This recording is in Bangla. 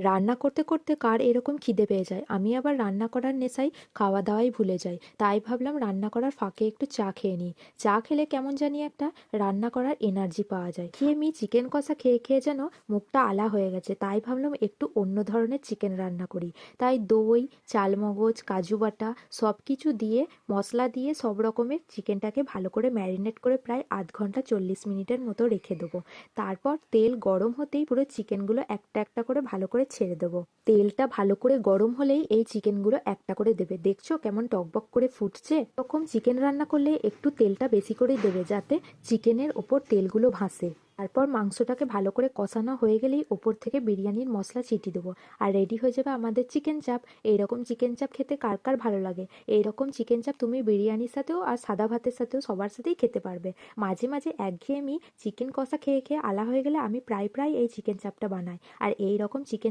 রান্না করতে করতে কার এরকম খিদে পেয়ে যায়, আমি আবার রান্না করার নেশায় খাওয়া দাওয়াই ভুলে যাই। তাই ভাবলাম রান্না করার ফাঁকে একটু চা খেয়ে নিই। চা খেলে কেমন জানি একটা রান্না করার এনার্জি পাওয়া যায়। খেয়ে আমি চিকেন কষা খেয়ে খেয়ে যেন মুখটা আলা হয়ে গেছে, তাই ভাবলাম একটু অন্য ধরনের চিকেন রান্না করি। তাই দই, চালমগজ, কাজু বাটা সব কিছু দিয়ে, মশলা দিয়ে সব রকমের চিকেনটাকে ভালো করে ম্যারিনেট করে প্রায় ০.৫ ঘন্টা ৪০ মিনিটের মতো রেখে দেবো। তারপর তেল গরম হতেই পুরো চিকেনগুলো একটা একটা করে ভালো করে ছেড়ে দেবো। তেলটা ভালো করে গরম হলেই এই চিকেনগুলো একটা করে দেবে। দেখছো কেমন টকবক করে ফুটছে? এরকম চিকেন রান্না করলে একটু তেলটা বেশি করেই দেবে, যাতে চিকেনের ওপর তেলগুলো ভাসে। তারপর মাংসটাকে ভালো করে কষানো হয়ে গেলেই ওপর থেকে বিরিয়ানির মশলা ছিটিয়ে দেবো। আর রেডি হয়ে যাবে আমাদের চিকেন চাপ। এইরকম চিকেন চাপ খেতে কার কার ভালো লাগে? এইরকম চিকেন চাপ তুমি বিরিয়ানির সাথেও আর সাদা ভাতের সাথেও সবার সাথেই খেতে পারবে। মাঝে মাঝে একঘেয়েমি চিকেন কষা খেয়ে খেয়ে আলা হয়ে গেলে আমি প্রায় প্রায় এই চিকেন চাপটা বানাই। আর এই রকম চিকেন